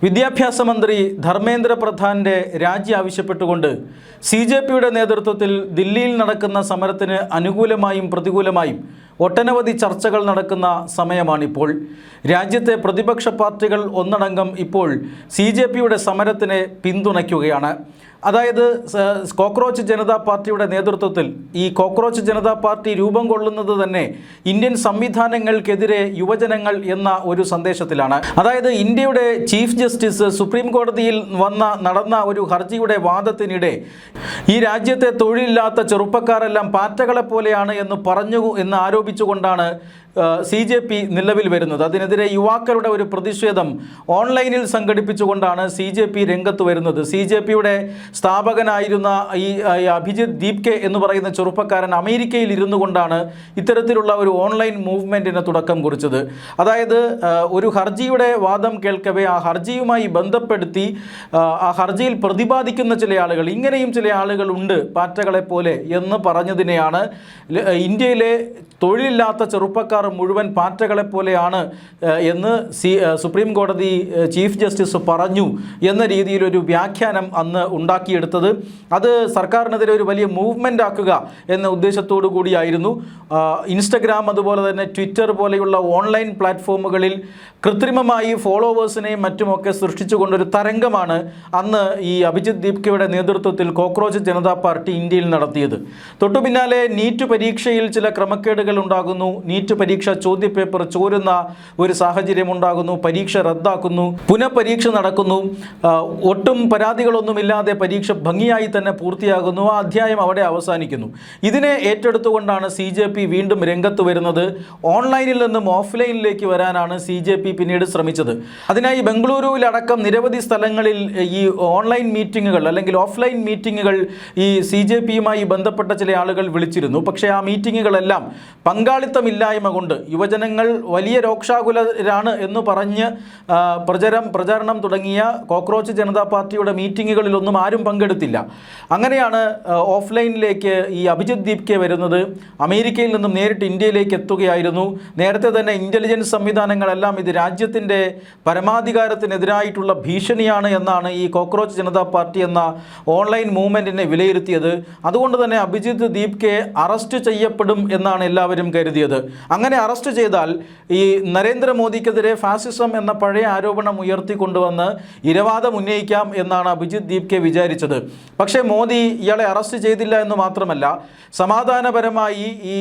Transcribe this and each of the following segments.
വിദ്യാഭ്യാസ മന്ത്രി ധർമ്മേന്ദ്ര പ്രധാന്റെ രാജി ആവശ്യപ്പെട്ടുകൊണ്ട് CJPയുടെ നേതൃത്വത്തിൽ ദില്ലിയിൽ നടക്കുന്ന സമരത്തിന് അനുകൂലമായും പ്രതികൂലമായും ഒട്ടനവധി ചർച്ചകൾ നടക്കുന്ന സമയമാണിപ്പോൾ. രാജ്യത്തെ പ്രതിപക്ഷ പാർട്ടികൾ ഒന്നടങ്കം ഇപ്പോൾ CJPയുടെ സമരത്തിനെ പിന്തുണയ്ക്കുകയാണ്. അതായത് കോക്രോച്ച് ജനതാ പാർട്ടിയുടെ നേതൃത്വത്തിൽ ഈ കോക്രോച്ച് ജനതാ പാർട്ടി രൂപം കൊള്ളുന്നത് തന്നെ ഇന്ത്യൻ സംവിധാനങ്ങൾക്കെതിരെ യുവജനങ്ങൾ എന്ന ഒരു സന്ദേശത്തിലാണ്. അതായത് ഇന്ത്യയുടെ ചീഫ് ജസ്റ്റിസ് സുപ്രീം കോടതിയിൽ നടന്ന ഒരു ഹർജിയുടെ വാദത്തിനിടെ ഈ രാജ്യത്തെ തൊഴിലില്ലാത്ത ചെറുപ്പക്കാരെല്ലാം പാറ്റകളെ പോലെയാണ് എന്ന് ആരോപിച്ചുകൊണ്ടാണ് CJP നിലവിൽ വരുന്നത്. അതിനെതിരെ യുവാക്കളുടെ ഒരു പ്രതിഷേധം ഓൺലൈനിൽ സംഘടിപ്പിച്ചുകൊണ്ടാണ് CJP രംഗത്ത് വരുന്നത്. CJPയുടെ സ്ഥാപകനായിരുന്ന ഈ അഭിജിത്ത് ദീപ്കെ എന്ന് പറയുന്ന ചെറുപ്പക്കാരൻ അമേരിക്കയിൽ ഇരുന്നു കൊണ്ടാണ് ഇത്തരത്തിലുള്ള ഒരു ഓൺലൈൻ മൂവ്മെൻറ്റിന് തുടക്കം കുറിച്ചത്. അതായത് ഒരു ഹർജിയുടെ വാദം കേൾക്കവേ ആ ഹർജിയുമായി ബന്ധപ്പെടുത്തി ആ ഹർജിയിൽ പ്രതിപാദിക്കുന്ന ചില ആളുകൾ, ഇങ്ങനെയും ചില ആളുകളുണ്ട് പാറ്റകളെ പോലെ എന്ന് പറഞ്ഞതിനെയാണ് ഇന്ത്യയിലെ തൊഴിലില്ലാത്ത ചെറുപ്പക്കാർ മുഴുവൻ പാറ്റകളെ പോലെയാണ് എന്ന് സുപ്രീം കോടതി ചീഫ് ജസ്റ്റിസ് പറഞ്ഞു എന്ന രീതിയിലൊരു വ്യാഖ്യാനം അന്ന് ഉണ്ടാക്കിയെടുത്തത്. അത് സർക്കാരിനെതിരെ ഒരു വലിയ മൂവ്മെൻ്റ് ആക്കുക എന്ന ഉദ്ദേശത്തോടു കൂടിയായിരുന്നു. ഇൻസ്റ്റഗ്രാം അതുപോലെ തന്നെ ട്വിറ്റർ പോലെയുള്ള ഓൺലൈൻ പ്ലാറ്റ്ഫോമുകളിൽ കൃത്രിമമായി ഫോളോവേഴ്സിനെയും മറ്റുമൊക്കെ സൃഷ്ടിച്ചുകൊണ്ടൊരു തരംഗമാണ് അന്ന് ഈ അഭിജിത്ത് ദീപ്കയുടെ നേതൃത്വത്തിൽ കോക്രോച്ച് ജനതാ പാർട്ടി ഇന്ത്യയിൽ നടത്തിയത്. തൊട്ടു പിന്നാലെ നീറ്റ് പരീക്ഷയിൽ ചില ക്രമക്കേടുകൾ ഉണ്ടാകുന്നു. നീറ്റ് പരീക്ഷ ചോദ്യപേപ്പർ ചോരുന്ന ഒരു സാഹചര്യം ഉണ്ടാകുന്നു. പരീക്ഷ റദ്ദാക്കുന്നു, പുനഃപരീക്ഷ നടക്കുന്നു. ഒട്ടും പരാതികളൊന്നുമില്ലാതെ പരീക്ഷ ഭംഗിയായി തന്നെ പൂർത്തിയാകുന്നു. ആ അധ്യായം അവിടെ അവസാനിക്കുന്നു. ഇതിനെ ഏറ്റെടുത്തുകൊണ്ടാണ് CJP വീണ്ടും രംഗത്ത് വരുന്നത്. ഓൺലൈനിൽ നിന്നും ഓഫ്ലൈനിലേക്ക് വരാനാണ് CJP പിന്നീട് ശ്രമിച്ചത്. അതിനായി ബംഗളൂരുവിലടക്കം നിരവധി സ്ഥലങ്ങളിൽ ഈ ഓൺലൈൻ മീറ്റിങ്ങുകൾ അല്ലെങ്കിൽ ഓഫ്ലൈൻ മീറ്റിങ്ങുകൾ ഈ CJPയുമായി ബന്ധപ്പെട്ട ചില ആളുകൾ വിളിച്ചിരുന്നു. പക്ഷേ ആ മീറ്റിങ്ങുകളെല്ലാം പങ്കാളിത്തമില്ലായ്മ കൊണ്ട് യുവജനങ്ങൾ വലിയ രോക്ഷാകുലരാണ് എന്ന് പറഞ്ഞ് പ്രചാരണം തുടങ്ങിയ കോക്രോച്ച് ജനതാ പാർട്ടിയുടെ മീറ്റിങ്ങുകളിലൊന്നും ആരും പങ്കെടുത്തില്ല. അങ്ങനെയാണ് ഓഫ്ലൈനിലേക്ക് ഈ അഭിജിത്ത് ദീപ്കെ വരുന്നത്. അമേരിക്കയിൽ നിന്നും നേരിട്ട് ഇന്ത്യയിലേക്ക് എത്തുകയായിരുന്നു. നേരത്തെ തന്നെ ഇൻ്റലിജൻസ് സംവിധാനങ്ങളെല്ലാം ഇത് രാജ്യത്തിൻ്റെ പരമാധികാരത്തിനെതിരായിട്ടുള്ള ഭീഷണിയാണ് എന്നാണ് ഈ കോക്രോച്ച് ജനതാ പാർട്ടി എന്ന ഓൺലൈൻ മൂവ്മെൻറ്റിനെ വിലയിരുത്തിയത്. അതുകൊണ്ട് തന്നെ അഭിജിത്ത് ദീപ്കെ അറസ്റ്റ് ചെയ്യപ്പെടും എന്നാണ് എല്ലാവരും കരുതിയത്. അങ്ങനെ അറസ്റ്റ് ചെയ്താൽ ഈ നരേന്ദ്രമോദിക്കെതിരെ ഫാസിസം എന്ന പഴയ ആരോപണം ഉയർത്തിക്കൊണ്ടുവന്ന് ഇരവാദം ഉന്നയിക്കാം എന്നാണ് അഭിജിത്ത് ദീപ്കെ വിചാരിച്ചത്. പക്ഷേ മോദി ഇയാളെ അറസ്റ്റ് ചെയ്തില്ല എന്ന് മാത്രമല്ല, സമാധാനപരമായി ഈ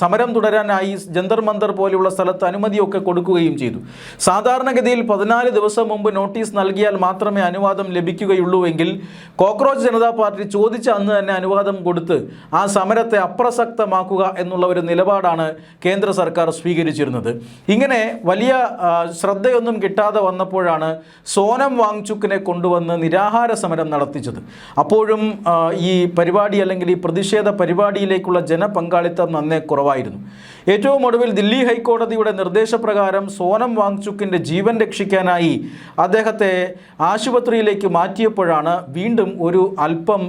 സമരം തുടരാനായി ജന്തർ മന്ദർ പോലെയുള്ള സ്ഥലത്ത് അനുമതിയൊക്കെ കൊടുക്കുകയും ചെയ്തു. സാധാരണഗതിയിൽ 14 ദിവസം മുമ്പ് നോട്ടീസ് നൽകിയാൽ മാത്രമേ അനുവാദം ലഭിക്കുകയുള്ളൂ എങ്കിൽ കോക്രോച്ച് ജനതാ പാർട്ടി ചോദിച്ച അന്ന് തന്നെ അനുവാദം കൊടുത്ത് ആ സമരത്തെ അപ്രസക്തമാക്കുക എന്നുള്ള ഒരു നിലപാടാണ് കേന്ദ്ര സർക്കാർ സ്വീകരിച്ചിരുന്നത്. ഇങ്ങനെ വലിയ ശ്രദ്ധയൊന്നും കിട്ടാതെ വന്നപ്പോഴാണ് സോനം വാങ്ചുക്കിനെ കൊണ്ടുവന്ന് നിരാഹാര സമരം നടത്തിച്ചത്. അപ്പോഴും ഈ പരിപാടി അല്ലെങ്കിൽ ഈ പ്രതിഷേധ പരിപാടിയിലേക്കുള്ള ജനപങ്കാളിത്തം നന്നേ കുറവായിരുന്നു. ഏറ്റവും ഒടുവിൽ ദില്ലി ഹൈക്കോടതിയുടെ നിർദ്ദേശപ്രകാരം സോനം വാങ്ചുക്കിൻ്റെ ജീവൻ രക്ഷിക്കാനായി അദ്ദേഹത്തെ ആശുപത്രിയിലേക്ക് മാറ്റിയപ്പോഴാണ് വീണ്ടും ഒരു അല്പം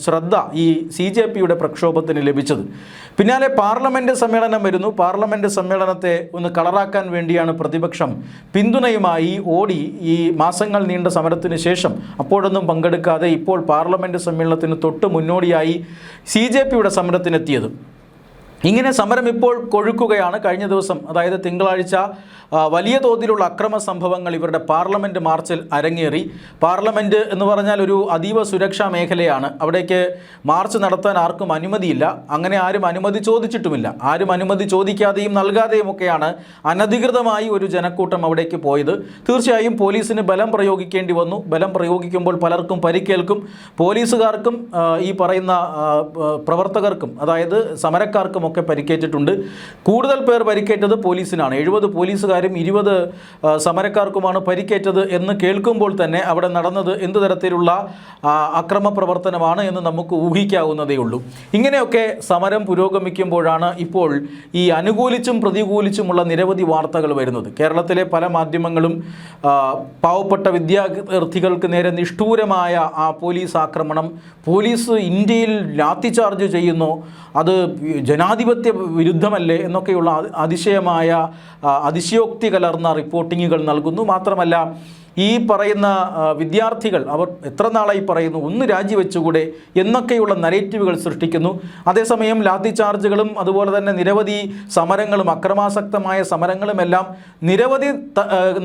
ശ്രദ്ധ ഈ CJPയുടെ പ്രക്ഷോഭത്തിന് ലഭിച്ചത്. പിന്നാലെ പാർലമെൻറ്റ് സമ്മേളനം വരുന്നു. പാർലമെൻറ്റ് സമ്മേളനത്തെ ഒന്ന് കളറാക്കാൻ വേണ്ടിയാണ് പ്രതിപക്ഷം പിന്തുണയുമായി ഓടി ഈ മാസങ്ങൾ നീണ്ട സമരത്തിന് ശേഷം അപ്പോഴൊന്നും പങ്കെടുക്കാതെ ഇപ്പോൾ പാർലമെൻറ്റ് സമ്മേളനത്തിന് തൊട്ട് മുന്നോടിയായി CJPയുടെ സമരത്തിനെത്തിയത്. ഇങ്ങനെ സമരം ഇപ്പോൾ കൊഴുക്കുകയാണ്. കഴിഞ്ഞ ദിവസം അതായത് തിങ്കളാഴ്ച വലിയ തോതിലുള്ള അക്രമ സംഭവങ്ങൾ ഇവരുടെ പാർലമെൻറ്റ് മാർച്ചിൽ അരങ്ങേറി. പാർലമെൻറ്റ് എന്ന് പറഞ്ഞാൽ ഒരു അതീവ സുരക്ഷാ മേഖലയാണ്. അവിടേക്ക് മാർച്ച് നടത്താൻ ആർക്കും അനുമതിയില്ല. അങ്ങനെ ആരും അനുമതി ചോദിച്ചിട്ടുമില്ല. ആരും അനുമതി ചോദിക്കാതെയും നൽകാതെയും ഒക്കെയാണ് അനധികൃതമായി ഒരു ജനക്കൂട്ടം അവിടേക്ക് പോയത്. തീർച്ചയായും പോലീസിന് ബലം പ്രയോഗിക്കേണ്ടി വന്നു. ബലം പ്രയോഗിക്കുമ്പോൾ പലർക്കും പരിക്കേൽക്കും. പോലീസുകാർക്കും ഈ പറയുന്ന പ്രവർത്തകർക്കും അതായത് സമരക്കാർക്കും ഒക്കെ പരിക്കേറ്റിട്ടുണ്ട്. കൂടുതൽ പേർ പരിക്കേറ്റത് പോലീസിനാണ്. 70 പോലീസുകാരും 20 സമരക്കാർക്കുമാണ് പരിക്കേറ്റത് എന്ന് കേൾക്കുമ്പോൾ തന്നെ അവിടെ നടന്നത് എന്ത് തരത്തിലുള്ള അക്രമ പ്രവർത്തനമാണ് എന്ന് നമുക്ക് ഊഹിക്കാവുന്നതേ ഉള്ളൂ. ഇങ്ങനെയൊക്കെ സമരം പുരോഗമിക്കുമ്പോഴാണ് ഇപ്പോൾ ഈ അനുകൂലിച്ചും പ്രതികൂലിച്ചുമുള്ള നിരവധി വാർത്തകൾ വരുന്നത്. കേരളത്തിലെ പല മാധ്യമങ്ങളും പാവപ്പെട്ട വിദ്യാർത്ഥികൾക്ക് നേരെ നിഷ്ഠൂരമായ ആ പോലീസ് ആക്രമണം, പോലീസ് ഇന്ത്യയിൽ ലാത്തി ചാർജ് ചെയ്യുന്നു, അത് ജനാധിപത്യ വിരുദ്ധമല്ലേ എന്നൊക്കെയുള്ള അതിശയോക്തി കലർന്ന റിപ്പോർട്ടിങ്ങുകൾ നൽകുന്നു. മാത്രമല്ല ഈ പറയുന്ന വിദ്യാർത്ഥികൾ അവർ എത്ര നാളായി പറയുന്നു ഒന്ന് രാജിവെച്ചുകൂടെ എന്നൊക്കെയുള്ള നരേറ്റീവുകൾ സൃഷ്ടിക്കുന്നു. അതേസമയം ലാത്തി ചാർജുകളും അതുപോലെ തന്നെ നിരവധി സമരങ്ങളും അക്രമാസക്തമായ സമരങ്ങളുമെല്ലാം നിരവധി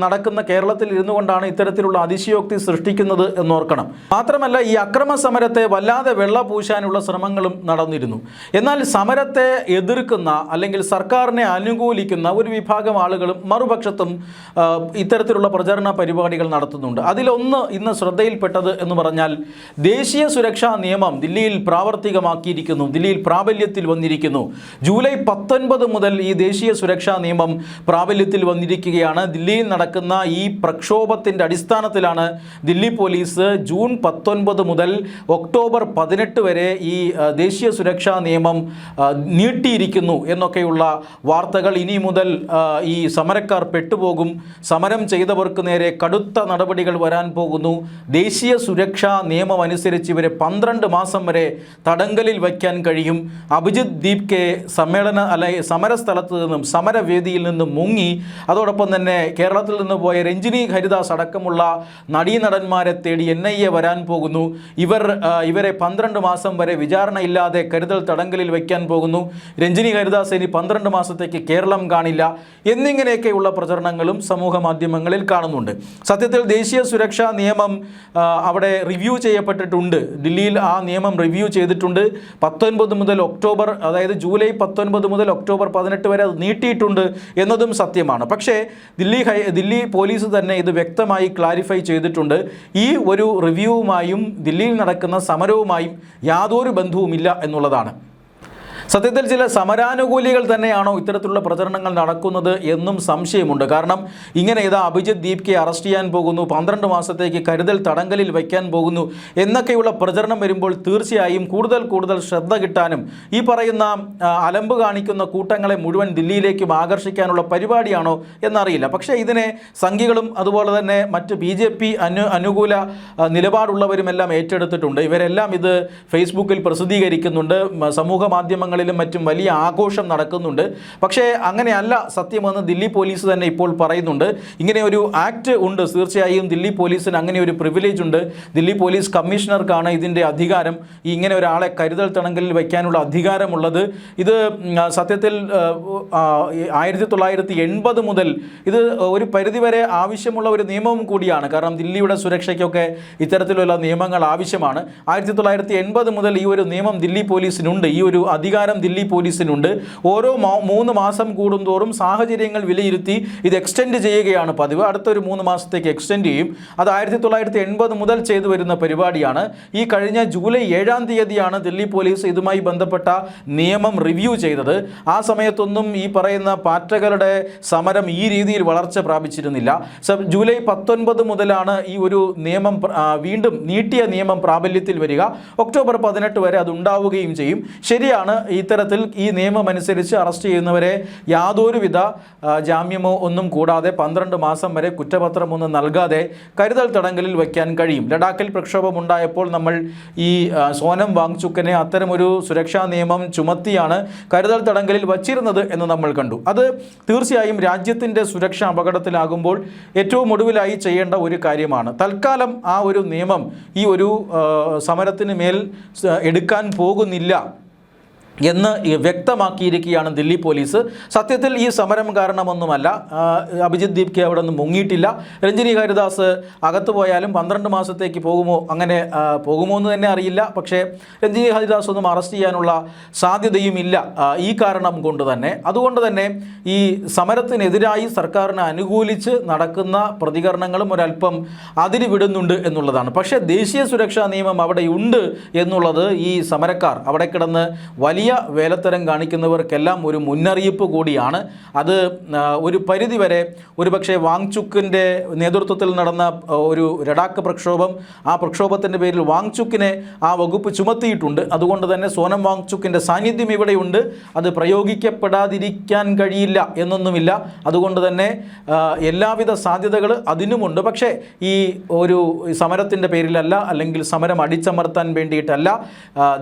നടക്കുന്ന കേരളത്തിൽ ഇരുന്നു കൊണ്ടാണ് ഇത്തരത്തിലുള്ള അതിശയോക്തി സൃഷ്ടിക്കുന്നത് എന്നോർക്കണം. മാത്രമല്ല ഈ അക്രമ സമരത്തെ വല്ലാതെ വെള്ള പൂശാനുള്ള ശ്രമങ്ങളും നടന്നിരുന്നു. എന്നാൽ സമരത്തെ എതിർക്കുന്ന അല്ലെങ്കിൽ സർക്കാരിനെ അനുകൂലിക്കുന്ന ഒരു വിഭാഗം ആളുകളും മറുപക്ഷത്തും ഇത്തരത്തിലുള്ള പ്രചരണ പരിപാടികൾ നടത്തുന്നുണ്ട്. അതിലൊന്ന് ഇന്ന് ശ്രദ്ധയിൽപ്പെട്ടത് എന്ന് പറഞ്ഞാൽ ദേശീയ സുരക്ഷാ നിയമം ദില്ലിയിൽ പ്രാവർത്തികമാക്കിയിരിക്കുന്നു, ദില്ലിയിൽ പ്രാബല്യത്തിൽ വന്നിരിക്കുന്നു. ജൂലൈ 19 മുതൽ ഈ ദേശീയ സുരക്ഷാ നിയമം പ്രാബല്യത്തിൽ വന്നിരിക്കുകയാണ്. ദില്ലിയിൽ നടക്കുന്ന ഈ പ്രക്ഷോഭത്തിൻ്റെ അടിസ്ഥാനത്തിലാണ് ദില്ലി പോലീസ് ജൂൺ 19 മുതൽ ഒക്ടോബർ 18 വരെ ഈ ദേശീയ സുരക്ഷാ നിയമം നീട്ടിയിരിക്കുന്നു എന്നൊക്കെയുള്ള വാർത്തകൾ. ഇനി മുതൽ ഈ സമരക്കാർ പെട്ടുപോകും, സമരം ചെയ്തവർക്ക് നേരെ കടുത്ത നടപടികൾ വരാൻ പോകുന്നു. ദേശീയ സുരക്ഷാ നിയമം അനുസരിച്ച് ഇവരെ 12 മാസം വരെ തടങ്കലിൽ വയ്ക്കാൻ കഴിയും. അഭിജിത്ത് ദീപ്കെ സമരസ്ഥലത്ത് നിന്നും സമരവേദിയിൽ നിന്നും മുങ്ങി. അതോടൊപ്പം തന്നെ കേരളത്തിൽ നിന്ന് പോയ രഞ്ജിനി ഹരിദാസ് അടക്കമുള്ള നടീനടന്മാരെ തേടി NIA വരാൻ പോകുന്നു. ഇവരെ 12 മാസം വരെ വിചാരണയില്ലാതെ കരുതൽ തടങ്കലിൽ വയ്ക്കാൻ പോകുന്നു. രഞ്ജിനി ഹരിദാസ് ഇനി 12 മാസത്തേക്ക് കേരളം കാണില്ല എന്നിങ്ങനെയൊക്കെയുള്ള പ്രചരണങ്ങളും സമൂഹ മാധ്യമങ്ങളിൽ കാണുന്നുണ്ട്. സത്യത്തിൽ ദേശീയ സുരക്ഷാ നിയമം അവിടെ റിവ്യൂ ചെയ്യപ്പെട്ടിട്ടുണ്ട്. ദില്ലിയിൽ ആ നിയമം റിവ്യൂ ചെയ്തിട്ടുണ്ട്. 19 മുതൽ ഒക്ടോബർ, അതായത് ജൂലൈ 19 മുതൽ ഒക്ടോബർ 18 വരെ അത് നീട്ടിയിട്ടുണ്ട് എന്നതും സത്യമാണ്. പക്ഷേ ദില്ലി പോലീസ് തന്നെ ഇത് വ്യക്തമായി ക്ലാരിഫൈ ചെയ്തിട്ടുണ്ട്. ഈ ഒരു റിവ്യൂവുമായും ദില്ലിയിൽ നടക്കുന്ന സമരവുമായും യാതൊരു ബന്ധവുമില്ല എന്നുള്ളതാണ്. സത്യത്തിൽ ചില സമരാനുകൂലികൾ തന്നെയാണോ ഇത്തരത്തിലുള്ള പ്രചരണങ്ങൾ നടക്കുന്നത് എന്നും സംശയമുണ്ട്. കാരണം ഇങ്ങനെ ഇതാ അഭിജിത്ത് ദീപ്കെ അറസ്റ്റ് ചെയ്യാൻ പോകുന്നു, 12 മാസത്തേക്ക് കരുതൽ തടങ്കലിൽ വയ്ക്കാൻ പോകുന്നു എന്നൊക്കെയുള്ള പ്രചരണം വരുമ്പോൾ തീർച്ചയായും കൂടുതൽ ശ്രദ്ധ കിട്ടാനും ഈ പറയുന്ന അലമ്പ് കാണിക്കുന്ന കൂട്ടങ്ങളെ മുഴുവൻ ദില്ലിയിലേക്കും ആകർഷിക്കാനുള്ള പരിപാടിയാണോ എന്നറിയില്ല. പക്ഷേ ഇതിനെ സംഘികളും അതുപോലെ തന്നെ മറ്റ് BJP അനുകൂല നിലപാടുള്ളവരുമെല്ലാം ഏറ്റെടുത്തിട്ടുണ്ട്. ഇവരെല്ലാം ഇത് ഫേസ്ബുക്കിൽ പ്രസിദ്ധീകരിക്കുന്നുണ്ട്. സമൂഹ മാധ്യമങ്ങളിൽ മറ്റും വലിയ ആഘോഷം നടക്കുന്നുണ്ട്. പക്ഷേ അങ്ങനെയല്ല സത്യമെന്ന് ദില്ലി പോലീസ് തന്നെ ഇപ്പോൾ പറയുന്നുണ്ട്. ഇങ്ങനെ ഒരു ആക്ട് ഉണ്ട്, തീർച്ചയായും ദില്ലി പോലീസിന് അങ്ങനെ ഒരു പ്രിവിലേജ് ഉണ്ട്. ദില്ലി പോലീസ് കമ്മീഷണർക്കാണ് ഇതിൻ്റെ അധികാരം, ഇങ്ങനെ ഒരാളെ കരുതൽ തടങ്കലിൽ വയ്ക്കാനുള്ള അധികാരമുള്ളത്. ഇത് സത്യത്തിൽ 1980 മുതൽ ഇത് ഒരു പരിധിവരെ ആവശ്യമുള്ള ഒരു നിയമവും കൂടിയാണ്. കാരണം ദില്ലിയുടെ സുരക്ഷയ്ക്കൊക്കെ ഇത്തരത്തിലുള്ള നിയമങ്ങൾ ആവശ്യമാണ്. 1980 മുതൽ ഈ ഒരു നിയമം ദില്ലി പോലീസിനുണ്ട്, ഈ ഒരു അധികാരം ദില്ലി പോലീസിനുണ്ട്. ഓരോ 3 മാസം കൂടുന്തോറും സാഹചര്യങ്ങൾ വിലയിരുത്തി ഇത് എക്സ്റ്റെൻഡ് ചെയ്യുകയാണ് പതിവ്. അടുത്തൊരു 3 മാസത്തേക്ക് എക്സ്റ്റെൻഡ് ചെയ്യും. അത് 1980 മുതൽ ചെയ്തു വരുന്ന പരിപാടിയാണ്. ഈ കഴിഞ്ഞ ജൂലൈ 7-ാം തീയതിയാണ് ദില്ലി പോലീസ് ഇതുമായി ബന്ധപ്പെട്ട നിയമം റിവ്യൂ ചെയ്തത്. ആ സമയത്തൊന്നും ഈ പറയുന്ന പാറ്റകളുടെ സമരം ഈ രീതിയിൽ വളർച്ച പ്രാപിച്ചിരുന്നില്ല. ജൂലൈ 19 മുതലാണ് ഈ ഒരു നിയമം വീണ്ടും നീട്ടിയ നിയമം പ്രാബല്യത്തിൽ വരിക. ഒക്ടോബർ 18 വരെ അത് ഉണ്ടാവുകയും ചെയ്യും. ശരിയാണ്, ഇത്തരത്തിൽ ഈ നിയമം അനുസരിച്ച് അറസ്റ്റ് ചെയ്യുന്നവരെ യാതൊരുവിധ ജാമ്യമോ ഒന്നും കൂടാതെ 12 മാസം വരെ കുറ്റപത്രമൊന്നും നൽകാതെ കരുതൽ തടങ്കലിൽ വയ്ക്കാൻ കഴിയും. ലഡാക്കിൽ പ്രക്ഷോഭമുണ്ടായപ്പോൾ നമ്മൾ ഈ സോനം വാങ്ചുക്കിനെ അത്തരമൊരു സുരക്ഷാ നിയമം ചുമത്തിയാണ് കരുതൽ തടങ്കലിൽ വച്ചിരുന്നത് എന്ന് നമ്മൾ കണ്ടു. അത് തീർച്ചയായും രാജ്യത്തിൻ്റെ സുരക്ഷ അപകടത്തിലാകുമ്പോൾ ഏറ്റവും ഒടുവിലായി ചെയ്യേണ്ട ഒരു കാര്യമാണ്. തൽക്കാലം ആ ഒരു നിയമം ഈ ഒരു സമരത്തിന് മേൽ എടുക്കാൻ പോകുന്നില്ല എന്ന് വ്യക്തമാക്കിയിരിക്കുകയാണ് ദില്ലി പോലീസ്. സത്യത്തിൽ ഈ സമരം കാരണമൊന്നുമല്ല. അഭിജിത്ത് ദീപ്കെ അവിടെ നിന്ന് മുങ്ങിയിട്ടില്ല. രഞ്ജിനി ഹരിദാസ് അകത്ത് പോയാലും 12 മാസത്തേക്ക് പോകുമോ, അങ്ങനെ പോകുമോ എന്ന് തന്നെ അറിയില്ല. പക്ഷേ രഞ്ജിനി ഹരിദാസ് ഒന്നും അറസ്റ്റ് ചെയ്യാനുള്ള സാധ്യതയുമില്ല ഈ കാരണം കൊണ്ട് തന്നെ. അതുകൊണ്ട് തന്നെ ഈ സമരത്തിനെതിരായി സർക്കാരിനെ അനുകൂലിച്ച് നടക്കുന്ന പ്രതികരണങ്ങളും ഒരല്പം അതിര് വിടുന്നുണ്ട് എന്നുള്ളതാണ്. പക്ഷേ ദേശീയ സുരക്ഷാ നിയമം അവിടെയുണ്ട് എന്നുള്ളത് ഈ സമരക്കാർ അവിടെ കിടന്ന് വലിയ വേലത്തരം കാണിക്കുന്നവർക്കെല്ലാം ഒരു മുന്നറിയിപ്പ് കൂടിയാണ്. അത് ഒരു പരിധിവരെ ഒരുപക്ഷെ വാങ്ചുക്കിൻ്റെ നേതൃത്വത്തിൽ നടന്ന ഒരു ലഡാക്ക് പ്രക്ഷോഭം, ആ പ്രക്ഷോഭത്തിൻ്റെ പേരിൽ വാങ്ചുക്കിനെ ആ വകുപ്പ് ചുമത്തിയിട്ടുണ്ട്. അതുകൊണ്ട് തന്നെ സോനം വാങ്ചുക്കിൻ്റെ സാന്നിധ്യം ഇവിടെയുണ്ട്. അത് പ്രയോഗിക്കപ്പെടാതിരിക്കാൻ കഴിയില്ല എന്നൊന്നുമില്ല. അതുകൊണ്ട് തന്നെ എല്ലാവിധ സാധ്യതകൾ അതിനുമുണ്ട്. പക്ഷേ ഈ ഒരു സമരത്തിൻ്റെ പേരിലല്ല, അല്ലെങ്കിൽ സമരം അടിച്ചമർത്താൻ വേണ്ടിയിട്ടല്ല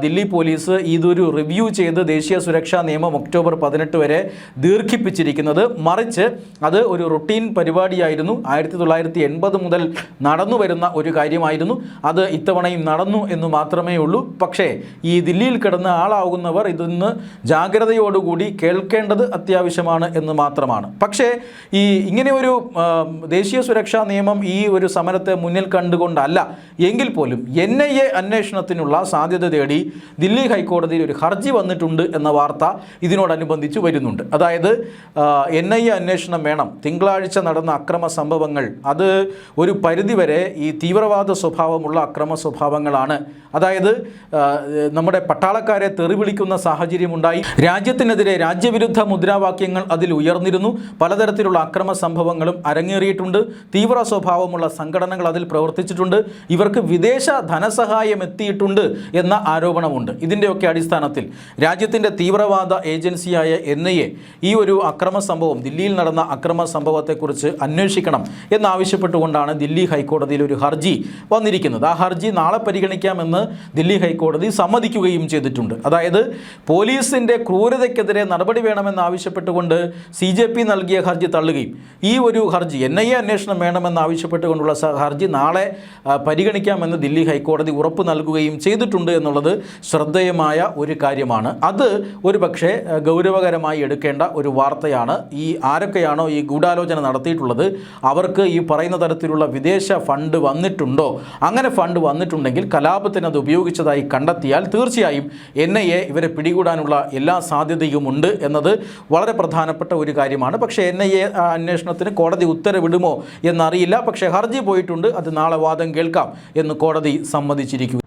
ദില്ലി പോലീസ് ഇതൊരു റിവ്യൂ ചെയ്ത് ദേശീയ സുരക്ഷാ നിയമം ഒക്ടോബർ 18 വരെ ദീർഘിപ്പിച്ചിരിക്കുന്നത്. മറിച്ച് അത് ഒരു റുട്ടീൻ പരിപാടിയായിരുന്നു. 1980 മുതൽ നടന്നു വരുന്ന ഒരു കാര്യമായിരുന്നു. അത് ഇത്തവണയും നടന്നു എന്ന് മാത്രമേ ഉള്ളൂ. പക്ഷേ ഈ ദില്ലിയിൽ കിടന്ന് ആളാകുന്നവർ ഇതിന്ന് ജാഗ്രതയോടുകൂടി കേൾക്കേണ്ടത് അത്യാവശ്യമാണ് എന്ന് മാത്രമാണ്. പക്ഷേ ഇങ്ങനെ ഒരു ദേശീയ സുരക്ഷാ നിയമം ഈ ഒരു സമരത്തെ മുന്നിൽ കണ്ടുകൊണ്ടല്ല എങ്കിൽ പോലും NIA അന്വേഷണത്തിനുള്ള സാധ്യത തേടി ദില്ലി ഹൈക്കോടതിയിൽ ഒരു ഹർജി വന്നിട്ടുണ്ട് എന്ന വാർത്ത ഇതിനോടനുബന്ധിച്ച് വരുന്നുണ്ട്. അതായത് NIA അന്വേഷണം വേണം. തിങ്കളാഴ്ച നടന്ന അക്രമ സംഭവങ്ങൾ അത് ഒരു പരിധിവരെ ഈ തീവ്രവാദ സ്വഭാവമുള്ള അക്രമ സ്വഭാവങ്ങളാണ്. അതായത് നമ്മുടെ പട്ടാളക്കാരെ തെറിവിളിക്കുന്ന സാഹചര്യമുണ്ടായി. രാജ്യത്തിനെതിരെ രാജ്യവിരുദ്ധ മുദ്രാവാക്യങ്ങൾ അതിൽ ഉയർന്നിരുന്നു. പലതരത്തിലുള്ള അക്രമ സംഭവങ്ങളും അരങ്ങേറിയിട്ടുണ്ട്. തീവ്ര സ്വഭാവമുള്ള സംഘടനകൾ അതിൽ പ്രവർത്തിച്ചിട്ടുണ്ട്. ഇവർക്ക് വിദേശ ധനസഹായം എത്തിയിട്ടുണ്ട് എന്ന ആരോപണമുണ്ട്. ഇതിൻ്റെയൊക്കെ അടിസ്ഥാനത്തിൽ രാജ്യത്തിൻ്റെ തീവ്രവാദ ഏജൻസിയായ NIA ഈ ഒരു അക്രമ സംഭവം, ദില്ലിയിൽ നടന്ന അക്രമ സംഭവത്തെക്കുറിച്ച് അന്വേഷിക്കണം എന്നാവശ്യപ്പെട്ടുകൊണ്ടാണ് ദില്ലി ഹൈക്കോടതിയിൽ ഒരു ഹർജി വന്നിരിക്കുന്നത്. ആ ഹർജി നാളെ പരിഗണിക്കാമെന്ന് ദില്ലി ഹൈക്കോടതി സമ്മതിക്കുകയും ചെയ്തിട്ടുണ്ട്. അതായത് പോലീസിൻ്റെ ക്രൂരതയ്ക്കെതിരെ നടപടി വേണമെന്നാവശ്യപ്പെട്ടുകൊണ്ട് CJP നൽകിയ ഹർജി തള്ളുകയും ഈ ഒരു ഹർജി NIA അന്വേഷണം വേണമെന്നാവശ്യപ്പെട്ടുകൊണ്ടുള്ള ഹർജി നാളെ പരിഗണിക്കാമെന്ന് ദില്ലി ഹൈക്കോടതി ഉറപ്പ് നൽകുകയും ചെയ്തിട്ടുണ്ട് എന്നുള്ളത് ശ്രദ്ധേയമായ ഒരു കാര്യമാണ്. അത് ഒരു പക്ഷേ ഗൗരവകരമായി എടുക്കേണ്ട ഒരു വാർത്തയാണ്. ആരൊക്കെയാണോ ഈ ഗൂഢാലോചന നടത്തിയിട്ടുള്ളത് അവർക്ക് ഈ പറയുന്ന തരത്തിലുള്ള വിദേശ ഫണ്ട് വന്നിട്ടുണ്ടോ? അങ്ങനെ ഫണ്ട് വന്നിട്ടുണ്ടെങ്കിൽ കലാപത്തിന് അത് ഉപയോഗിച്ചതായി കണ്ടെത്തിയാൽ തീർച്ചയായും NIA ഇവരെ പിടികൂടാനുള്ള എല്ലാ സാധ്യതയുമുണ്ട് എന്നത് വളരെ പ്രധാനപ്പെട്ട ഒരു കാര്യമാണ്. പക്ഷേ NIA അന്വേഷണത്തിന് കോടതി ഉത്തരവിടുമോ എന്നറിയില്ല. പക്ഷേ ഹർജി പോയിട്ടുണ്ട്. അത് നാളെ വാദം കേൾക്കാം എന്ന് കോടതി സമ്മതിച്ചിരിക്കുന്നു.